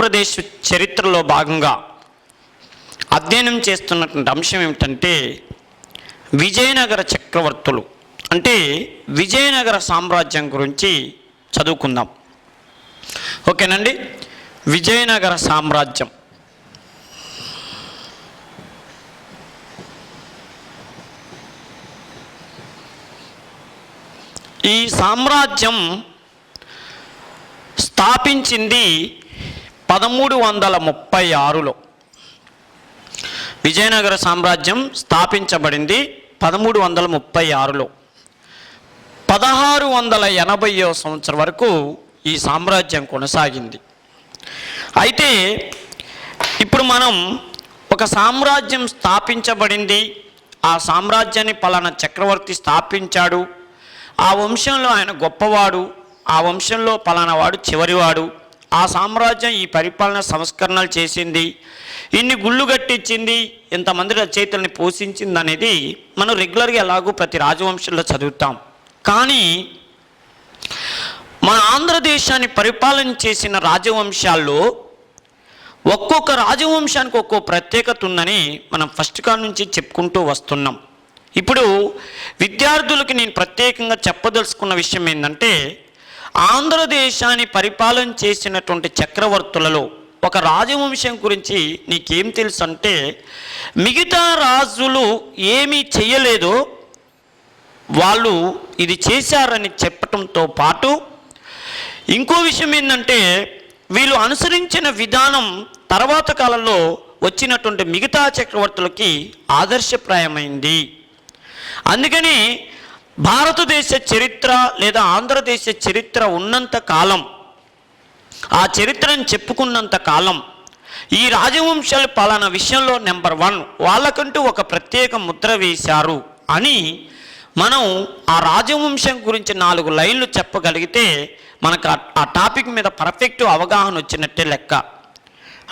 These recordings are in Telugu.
ఆంధ్రప్రదేశ్ చరిత్రలో భాగంగా అధ్యయనం చేస్తున్నటువంటి అంశం ఏమిటంటే విజయనగర చక్రవర్తులు, అంటే విజయనగర సామ్రాజ్యం గురించి చదువుకుందాం. ఓకేనండి. విజయనగర సామ్రాజ్యం ఈ సామ్రాజ్యం స్థాపించింది 1336లో. విజయనగర సామ్రాజ్యం స్థాపించబడింది 1336లో. 1680వ సంవత్సరం వరకు ఈ సామ్రాజ్యం కొనసాగింది. అయితే ఇప్పుడు మనం ఒక సామ్రాజ్యం స్థాపించబడింది, ఆ సామ్రాజ్యాన్ని పలానా చక్రవర్తి స్థాపించాడు, ఆ వంశంలో ఆయన గొప్పవాడు, ఆ వంశంలో పలానా వాడు చివరివాడు, ఆ సామ్రాజ్యం ఈ పరిపాలన సంస్కరణలు చేసింది, ఇన్ని గుళ్ళు కట్టించింది, ఇంతమంది రచయితల్ని పోషించింది అనేది మనం రెగ్యులర్గా ఎలాగూ ప్రతి రాజవంశంలో చదువుతాం. కానీ మన ఆంధ్రదేశాన్ని పరిపాలన చేసిన రాజవంశాల్లో ఒక్కొక్క రాజవంశానికి ఒక్కో ప్రత్యేకత ఉందని మనం ఫస్ట్ కాడ నుంచి చెప్పుకుంటూ వస్తున్నాం. ఇప్పుడు విద్యార్థులకి నేను ప్రత్యేకంగా చెప్పదలుచుకున్న విషయం ఏంటంటే, ఆంధ్రదేశాన్ని పరిపాలన చేసినటువంటి చక్రవర్తులలో ఒక రాజవంశం గురించి నీకేం తెలుసు అంటే, మిగతా రాజులు ఏమీ చేయలేదో వాళ్ళు ఇది చేశారని చెప్పటంతో పాటు ఇంకో విషయం ఏంటంటే, వీళ్ళు అనుసరించిన విధానం తర్వాత కాలంలో వచ్చినటువంటి మిగతా చక్రవర్తులకి ఆదర్శప్రాయమైంది. అందుకని భారతదేశ చరిత్ర లేదా ఆంధ్రదేశ చరిత్ర ఉన్నంత కాలం, ఆ చరిత్రను చెప్పుకున్నంత కాలం ఈ రాజవంశాలు పలానా విషయంలో నెంబర్ 1 వాళ్ళకంటూ ఒక ప్రత్యేక ముద్ర వేశారు అని మనం ఆ రాజవంశం గురించి 4 లైన్లు చెప్పగలిగితే మనకు ఆ టాపిక్ మీద పర్ఫెక్ట్ అవగాహన వచ్చినట్టే లెక్క.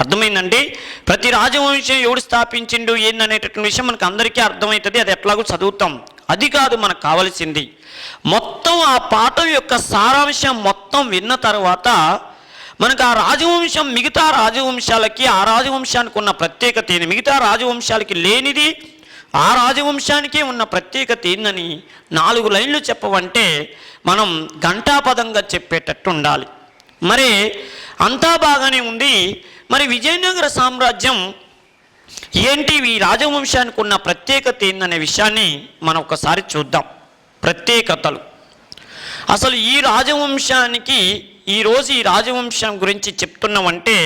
అర్థమైందండి. ప్రతి రాజవంశం ఎవడు స్థాపించిండు ఏందనేటటువంటి విషయం మనకు అందరికీ అర్థమవుతుంది, అది ఎట్లాగో చదువుతాం. అది కాదు మనకు కావాల్సింది. మొత్తం ఆ పాఠం యొక్క సారాంశం మొత్తం విన్న తర్వాత మనకు ఆ రాజవంశం మిగతా రాజవంశాలకి, ఆ రాజవంశానికి ఉన్న ప్రత్యేకత ఏంది, మిగతా రాజవంశాలకి లేనిది ఆ రాజవంశానికే ఉన్న ప్రత్యేకత ఏందని 4 లైన్లు చెప్పవంటే మనం ఘంటాపదంగా చెప్పేటట్టు ఉండాలి. మరి అంతా బాగానే ఉంది. మరి విజయనగర సామ్రాజ్యం ఏంటి, ఈ రాజవంశానికి ఉన్న ప్రత్యేకత ఏందనే విషయాన్ని మనం ఒకసారి చూద్దాం. ప్రత్యేకతలు. అసలు ఈ రాజవంశానికి ఈరోజు ఈ రాజవంశం గురించి చెప్తున్నామంటే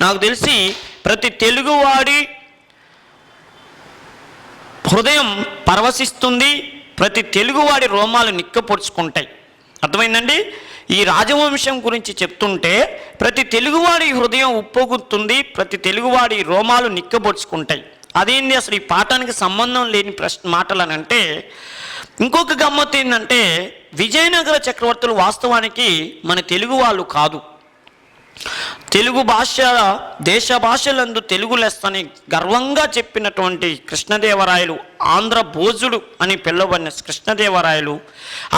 నాకు తెలిసి ప్రతి తెలుగువాడి హృదయం పరవశిస్తుంది, ప్రతి తెలుగువాడి రోమాలు నిక్కపొడుచుకుంటాయి. అర్థమైందండి. ఈ రాజవంశం గురించి చెప్తుంటే ప్రతి తెలుగువాడి హృదయం ఉప్పొంగుతుంది, ప్రతి తెలుగువాడి రోమాలు నిక్కబొడుచుకుంటాయి. అదేంటి అసలు ఈ పాఠానికి సంబంధం లేని మాటలు అని అంటే, ఇంకొక గమ్మత్తు ఏంటంటే, విజయనగర చక్రవర్తులు వాస్తవానికి మన తెలుగు వాళ్ళు కాదు. తెలుగు భాష దేశ భాషలందు తెలుగు లెస్సని గర్వంగా చెప్పినటువంటి కృష్ణదేవరాయలు, ఆంధ్ర భోజుడు అని పిలువబడిన కృష్ణదేవరాయలు,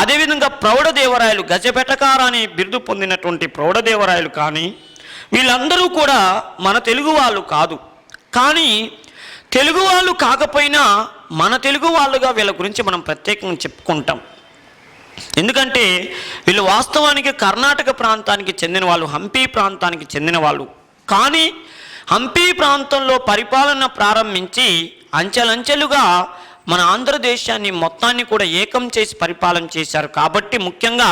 అదేవిధంగా ప్రౌఢదేవరాయలు, గజపెటకార అని బిరుదు పొందినటువంటి ప్రౌఢదేవరాయలు, కానీ వీళ్ళందరూ కూడా మన తెలుగు వాళ్ళు కాదు. కానీ తెలుగు వాళ్ళు కాకపోయినా మన తెలుగు వాళ్ళుగా వీళ్ళ గురించి మనం ప్రత్యేకంగా చెప్పుకుంటాం. ఎందుకంటే వీళ్ళు వాస్తవానికి కర్ణాటక ప్రాంతానికి చెందిన వాళ్ళు, హంపి ప్రాంతానికి చెందిన వాళ్ళు. కానీ హంపి ప్రాంతంలో పరిపాలన ప్రారంభించి అంచెలంచెలుగా మన ఆంధ్రదేశాన్ని మొత్తాన్ని కూడా ఏకం చేసి పరిపాలన చేశారు. కాబట్టి ముఖ్యంగా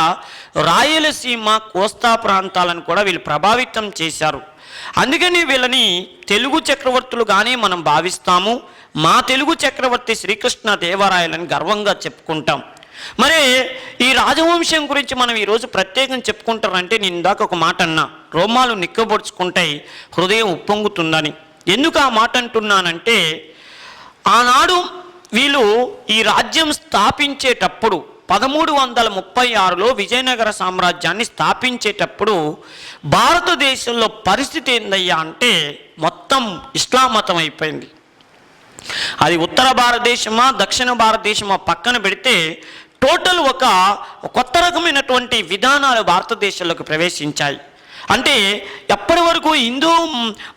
రాయలసీమ, కోస్తా ప్రాంతాలను కూడా వీళ్ళు ప్రభావితం చేశారు. అందుకని వీళ్ళని తెలుగు చక్రవర్తులుగానే మనం భావిస్తాము. మా తెలుగు చక్రవర్తి శ్రీకృష్ణ దేవరాయలని గర్వంగా చెప్పుకుంటాం. మరి ఈ రాజవంశం గురించి మనం ఈరోజు ప్రత్యేకంగా చెప్పుకుంటారంటే, నేను ఇందాక ఒక మాట అన్నా, రోమాలు నిక్కబొడుచుకుంటాయి, హృదయం ఉప్పొంగుతుందని. ఎందుకు ఆ మాట అంటున్నానంటే, ఆనాడు వీళ్ళు ఈ రాజ్యం స్థాపించేటప్పుడు 1336లో విజయనగర సామ్రాజ్యాన్ని స్థాపించేటప్పుడు భారతదేశంలో పరిస్థితి ఏందయ్యా అంటే మొత్తం ఇస్లాం మతం అయిపోయింది. అది ఉత్తర భారతదేశమా దక్షిణ భారతదేశమా పక్కన పెడితే టోటల్ ఒక కొత్త రకమైనటువంటి విధానాలు భారతదేశంలోకి ప్రవేశించాయి. అంటే ఎప్పటి వరకు హిందూ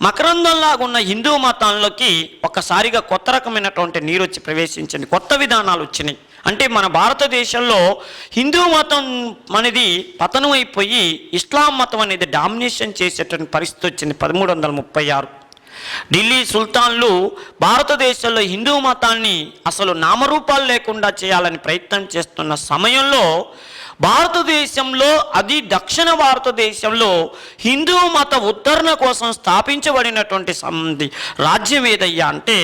మకరందంలాగా ఉన్న హిందూ మతంలోకి ఒక్కసారిగా కొత్త రకమైనటువంటి నీరు వచ్చి ప్రవేశించింది, కొత్త విధానాలు వచ్చినాయి. అంటే మన భారతదేశంలో హిందూ మతం అనేది పతనం అయిపోయి ఇస్లాం మతం అనేది డామినేషన్ చేసేటువంటి పరిస్థితి వచ్చింది 1336. ఢిల్లీ సుల్తాన్లు భారతదేశంలో హిందూ మతాన్ని అసలు నామరూపాలు లేకుండా చేయాలని ప్రయత్నం చేస్తున్న సమయంలో భారతదేశంలో, అది దక్షిణ భారతదేశంలో హిందూ మత ఉద్ధరణ కోసం స్థాపించబడినటువంటి రాజ్యం ఏదయ్యా అంటే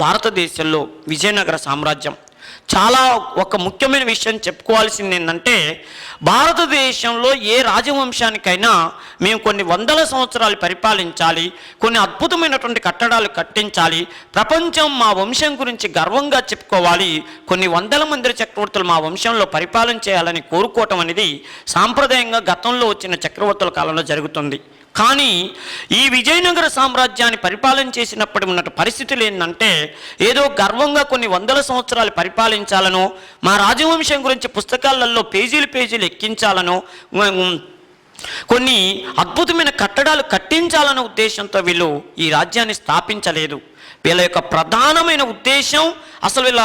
భారతదేశంలో విజయనగర సామ్రాజ్యం. చాలా ఒక ముఖ్యమైన విషయం చెప్పుకోవాల్సింది ఏంటంటే, భారతదేశంలో ఏ రాజవంశానికైనా మేము కొన్ని వందల సంవత్సరాలు పరిపాలించాలి, కొన్ని అద్భుతమైనటువంటి కట్టడాలు కట్టించాలి, ప్రపంచం మా వంశం గురించి గర్వంగా చెప్పుకోవాలి, కొన్ని వందల మంది చక్రవర్తులు మా వంశంలో పరిపాలన చేయాలని కోరుకోవటం అనేది సాంప్రదాయంగా గతంలో వచ్చిన చక్రవర్తుల కాలంలో జరుగుతుంది. కానీ ఈ విజయనగర సామ్రాజ్యాన్ని పరిపాలన చేసినప్పుడు ఉన్నట్టు పరిస్థితులు ఏంటంటే, ఏదో గర్వంగా కొన్ని వందల సంవత్సరాలు పరిపాలించాలనో, మా రాజవంశం గురించి పుస్తకాలలో పేజీలు ఎక్కించాలనో, కొన్ని అద్భుతమైన కట్టడాలు కట్టించాలన్న ఉద్దేశంతో వీళ్ళు ఈ రాజ్యాన్ని స్థాపించలేదు. వీళ్ళ యొక్క ప్రధానమైన ఉద్దేశం, అసలు వీళ్ళ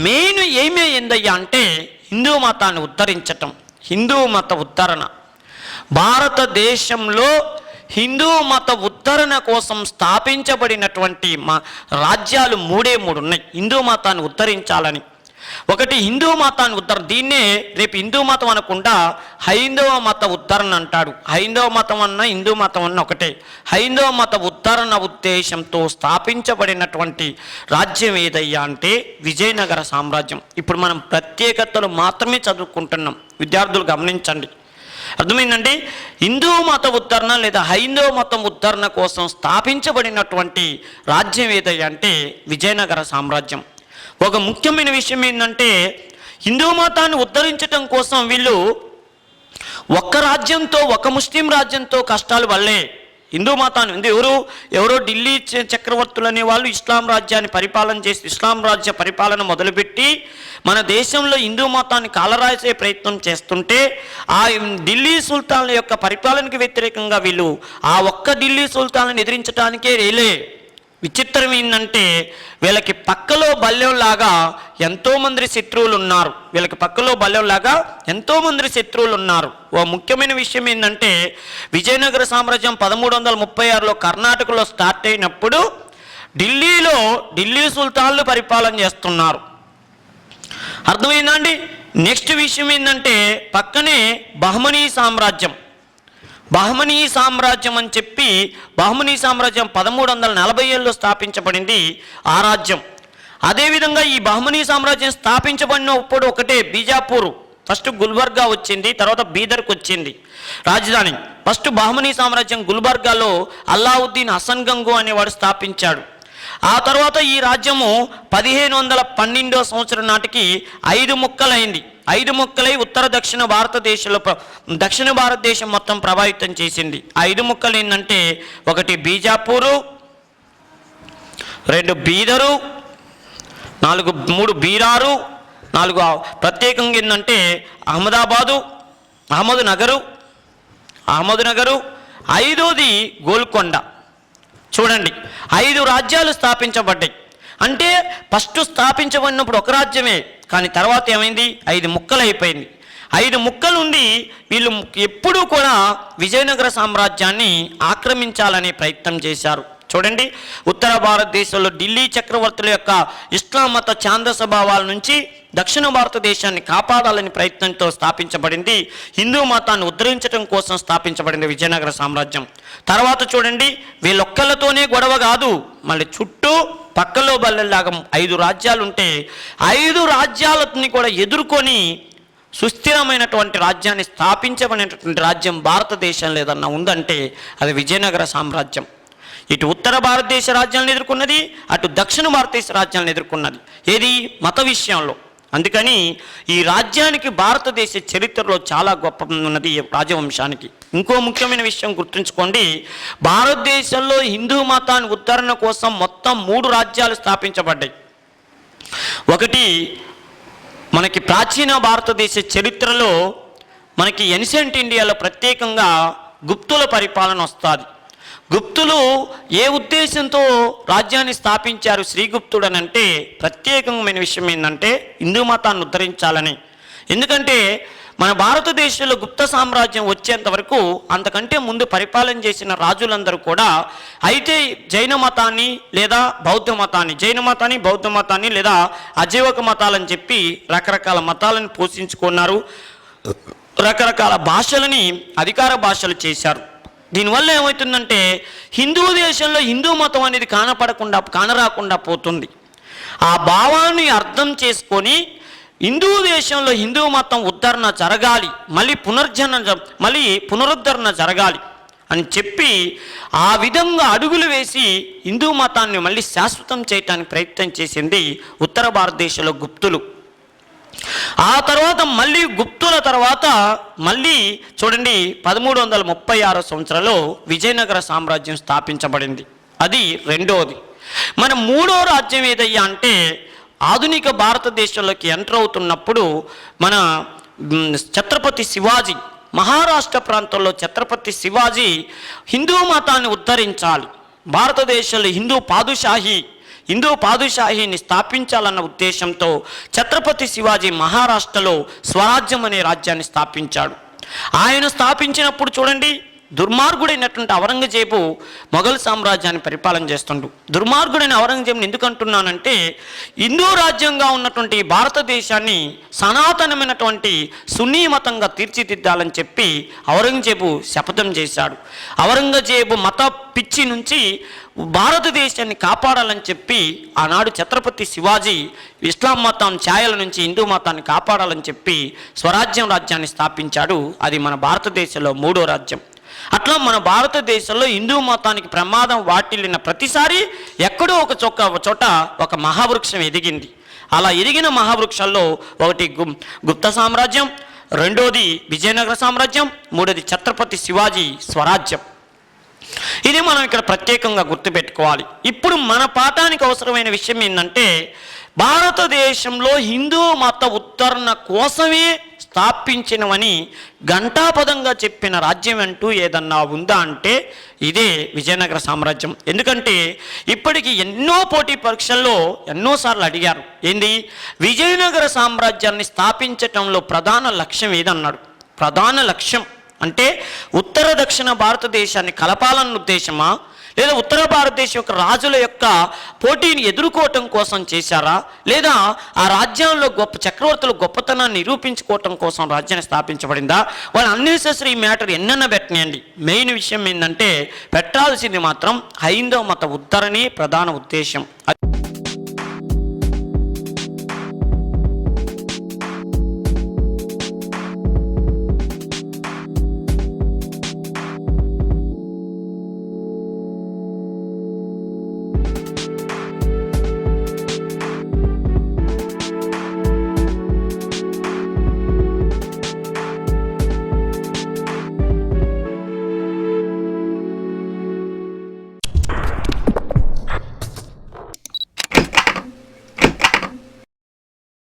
మెయిన్ ఏమే ఏందయ్యా అంటే హిందూ మతాన్ని ఉద్ధరించటం, హిందూ మత ఉద్ధరణ. భారతదేశంలో హిందూ మత ఉద్ధరణ కోసం స్థాపించబడినటువంటి రాజ్యాలు మూడే ఉన్నాయి హిందూ మతాన్ని ఉద్ధరించాలని. ఒకటి హిందూ మతాన్ని ఉద్ధరణ, దీన్నే రేపు హిందూ మతం అనకుండా హైందవ మత ఉద్ధరణ అంటాడు. హైందవ మతం అన్న హిందూ మతం అన్న ఒకటే. హైందవ మత ఉద్ధరణ ఉద్దేశంతో స్థాపించబడినటువంటి రాజ్యం ఏదయ్యా అంటే విజయనగర సామ్రాజ్యం. ఇప్పుడు మనం ప్రత్యేకతలు మాత్రమే చదువుకుంటున్నాం, విద్యార్థులు గమనించండి. అర్థమైందండి? హిందూ మత ఉద్ధరణ లేదా హైందవ మతం ఉద్ధరణ కోసం స్థాపించబడినటువంటి రాజ్యం ఏదయ్యా అంటే విజయనగర సామ్రాజ్యం. ఒక ముఖ్యమైన విషయం ఏంటంటే, హిందూ మతాన్ని ఉద్ధరించడం కోసం వీళ్ళు ఒక్క రాజ్యంతో, ఒక ముస్లిం రాజ్యంతో కష్టాలు వల్లే హిందూ మతాన్ని ఎవరో ఢిల్లీ చక్రవర్తులు అనే వాళ్ళు ఇస్లాం రాజ్యాన్ని పరిపాలన చేసి ఇస్లాం రాజ్య పరిపాలన మొదలుపెట్టి మన దేశంలో హిందూ మతాన్ని కాలరాసే ప్రయత్నం చేస్తుంటే, ఆ ఢిల్లీ సుల్తాన్ల యొక్క పరిపాలనకి వ్యతిరేకంగా వీళ్ళు ఆ ఒక్క ఢిల్లీ సుల్తాన్లను ఎదిరించడానికే రేలే. విచిత్రం ఏంటంటే, వీళ్ళకి పక్కలో బల్యంలాగా ఎంతోమంది శత్రువులు ఉన్నారు. వీళ్ళకి పక్కలో బల్యంలాగా ఎంతోమంది శత్రువులు ఉన్నారు. ఓ ముఖ్యమైన విషయం ఏంటంటే, విజయనగర సామ్రాజ్యం 1336లో కర్ణాటకలో స్టార్ట్ అయినప్పుడు ఢిల్లీ సుల్తాన్లు పరిపాలన చేస్తున్నారు. అర్థమైందా అండి? నెక్స్ట్ విషయం ఏంటంటే, పక్కనే బహమనీ సామ్రాజ్యం అని చెప్పి, బహమనీ సామ్రాజ్యం 1347లో స్థాపించబడింది ఆ రాజ్యం. అదేవిధంగా ఈ బహమనీ సామ్రాజ్యం స్థాపించబడినప్పుడు ఒకటే బీజాపూర్, ఫస్ట్ గుల్బర్గా వచ్చింది, తర్వాత బీదర్కి వచ్చింది రాజధాని. ఫస్ట్ బహమనీ సామ్రాజ్యం గుల్బర్గాలో అల్లావుద్దీన్ హసన్ గంగు అనేవాడు స్థాపించాడు. ఆ తర్వాత ఈ రాజ్యము 1512వ సంవత్సరం నాటికి 5 ముక్కలైంది. 5 ముక్కలై ఉత్తర దక్షిణ భారతదేశం మొత్తం ప్రభావితం చేసింది. 5 ముక్కలు ఏంటంటే, ఒకటి బీజాపూరు, 2 బీదరు, 3 బీరారు, 4 ప్రత్యేకంగా ఏంటంటే అహ్మద్ నగరు, 5వది గోల్కొండ. చూడండి, 5 రాజ్యాలు స్థాపించబడ్డాయి. అంటే ఫస్ట్ స్థాపించబడినప్పుడు ఒక రాజ్యమే, కానీ తర్వాత ఏమైంది, 5 ముక్కలు అయిపోయింది. 5 ముక్కలు ఉండి వీళ్ళు ఎప్పుడూ కూడా విజయనగర సామ్రాజ్యాన్ని ఆక్రమించాలనే ప్రయత్నం చేశారు. చూడండి, ఉత్తర భారతదేశంలో ఢిల్లీ చక్రవర్తుల యొక్క ఇస్లాం మత ఛాందస భావాల నుంచి దక్షిణ భారతదేశాన్ని కాపాడాలని ప్రయత్నంతో స్థాపించబడింది. హిందూ మతాన్ని ఉద్ధరించడం కోసం స్థాపించబడింది విజయనగర సామ్రాజ్యం. తర్వాత చూడండి, వీళ్ళొక్కళ్ళతోనే గొడవ కాదు, మళ్ళీ చుట్టూ పక్కలో బల్లెల్లాగా 5 రాజ్యాలు ఉంటే 5 రాజ్యాలని కూడా ఎదుర్కొని సుస్థిరమైనటువంటి రాజ్యాన్ని స్థాపించబడినటువంటి రాజ్యం భారతదేశం లేదన్నా ఉందంటే అది విజయనగర సామ్రాజ్యం. ఇటు ఉత్తర భారతదేశ రాజ్యాలను ఎదుర్కొన్నది, అటు దక్షిణ భారతదేశ రాజ్యాలను ఎదుర్కొన్నది. ఏది? మత విషయంలో. అందుకని ఈ రాజ్యానికి భారతదేశ చరిత్రలో చాలా గొప్ప ఉన్నది రాజవంశానికి. ఇంకో ముఖ్యమైన విషయం గుర్తుంచుకోండి, భారతదేశంలో హిందూ మతాన్ని ఉద్ధరణ కోసం మొత్తం 3 రాజ్యాలు స్థాపించబడ్డాయి. ఒకటి, మనకి ప్రాచీన భారతదేశ చరిత్రలో మనకి ఎన్షియంట్ ఇండియాలో ప్రత్యేకంగా గుప్తుల పరిపాలన వస్తుంది. గుప్తులు ఏ ఉద్దేశంతో రాజ్యాన్ని స్థాపించారు శ్రీగుప్తుడు అని అంటే ప్రత్యేకమైన విషయం ఏంటంటే హిందూ మతాన్ని ఉద్ధరించాలని. ఎందుకంటే మన భారతదేశంలో గుప్త సామ్రాజ్యం వచ్చేంత వరకు అంతకంటే ముందు పరిపాలన చేసిన రాజులందరూ కూడా అయితే జైన మతాన్ని లేదా బౌద్ధ మతాన్ని, జైన మతాన్ని బౌద్ధ మతాన్ని లేదా అజీవక మతాలని చెప్పి రకరకాల మతాలను పోషించుకున్నారు, రకరకాల భాషలని అధికార భాషలు చేశారు. దీనివల్ల ఏమవుతుందంటే హిందూ దేశంలో హిందూ మతం అనేది కానరాకుండా పోతుంది. ఆ భావాన్ని అర్థం చేసుకొని హిందూ దేశంలో హిందూ మతం ఉద్ధరణ జరగాలి, మళ్ళీ పునరుద్ధరణ జరగాలి అని చెప్పి ఆ విధంగా అడుగులు వేసి హిందూ మతాన్ని మళ్ళీ శాశ్వతం చేయడానికి ప్రయత్నం చేసింది ఉత్తర భారతదేశంలో గుప్తులు. ఆ తర్వాత మళ్ళీ గుప్తుల తర్వాత మళ్ళీ చూడండి 1336 సంవత్సరంలో విజయనగర సామ్రాజ్యం స్థాపించబడింది. అది రెండవది. మన మూడో రాజ్యం ఏదయ్యా అంటే ఆధునిక భారతదేశంలోకి ఎంటర్ అవుతున్నప్పుడు మన ఛత్రపతి శివాజీ, మహారాష్ట్ర ప్రాంతంలో ఛత్రపతి శివాజీ హిందూ మతాన్ని ఉద్ధరించాలి, భారతదేశంలో హిందూ పాదుషాహీని స్థాపించాలన్న ఉద్దేశంతో ఛత్రపతి శివాజీ మహారాష్ట్రలో స్వరాజ్యం అనే రాజ్యాన్ని స్థాపించాడు. ఆయన స్థాపించినప్పుడు చూడండి దుర్మార్గుడైనటువంటి ఔరంగజేబు మొఘల్ సామ్రాజ్యాన్ని పరిపాలన చేస్తుండు. దుర్మార్గుడైన ఔరంగజేబుని ఎందుకు అంటున్నానంటే హిందూ రాజ్యంగా ఉన్నటువంటి భారతదేశాన్ని సనాతనమైనటువంటి సున్నీ మతంగా తీర్చిదిద్దాలని చెప్పి ఔరంగజేబు శపథం చేశాడు. ఔరంగజేబు మత పిచ్చి నుంచి భారతదేశాన్ని కాపాడాలని చెప్పి ఆనాడు ఛత్రపతి శివాజీ ఇస్లాం మతం ఛాయల నుంచి హిందూ మతాన్ని కాపాడాలని చెప్పి రాజ్యాన్ని స్థాపించాడు. అది మన భారతదేశంలో మూడో రాజ్యం. అట్లా మన భారతదేశంలో హిందూ మతానికి ప్రమాదం వాటిల్లిన ప్రతిసారి ఎక్కడో ఒక చోట ఒక మహావృక్షం ఎదిగింది. అలా ఎదిగిన మహావృక్షాల్లో ఒకటి గుప్త సామ్రాజ్యం, రెండోది విజయనగర సామ్రాజ్యం, మూడోది ఛత్రపతి శివాజీ స్వరాజ్యం. ఇది మనం ఇక్కడ ప్రత్యేకంగా గుర్తుపెట్టుకోవాలి. ఇప్పుడు మన పాఠానికి అవసరమైన విషయం ఏంటంటే భారతదేశంలో హిందూ మత ఉద్ధరణ కోసమే స్థాపించినవని ఘంటాపదంగా చెప్పిన రాజ్యం అంటూ ఏదన్నా ఉందా అంటే ఇదే విజయనగర సామ్రాజ్యం. ఎందుకంటే ఇప్పటికీ ఎన్నో పోటీ పరీక్షల్లో ఎన్నోసార్లు అడిగారు, ఏంది విజయనగర సామ్రాజ్యాన్ని స్థాపించటంలో ప్రధాన లక్ష్యం ఏదన్నాడు. ప్రధాన లక్ష్యం అంటే ఉత్తర దక్షిణ భారతదేశాన్ని కలపాలన్న ఉద్దేశమా, లేదా ఉత్తర భారతదేశం యొక్క రాజుల యొక్క పోటీని ఎదుర్కోవటం కోసం చేశారా, లేదా ఆ రాజ్యంలో చక్రవర్తుల గొప్పతనాన్ని నిరూపించుకోవటం కోసం రాజ్యాన్ని స్థాపించబడిందా? వాళ్ళు అన్నెసెసరీ మ్యాటర్ ఎన్నన్నా పెట్టనియండి, మెయిన్ విషయం ఏంటంటే పెట్టాల్సింది మాత్రం హైందవ మత ఉద్ధరణే ప్రధాన ఉద్దేశం.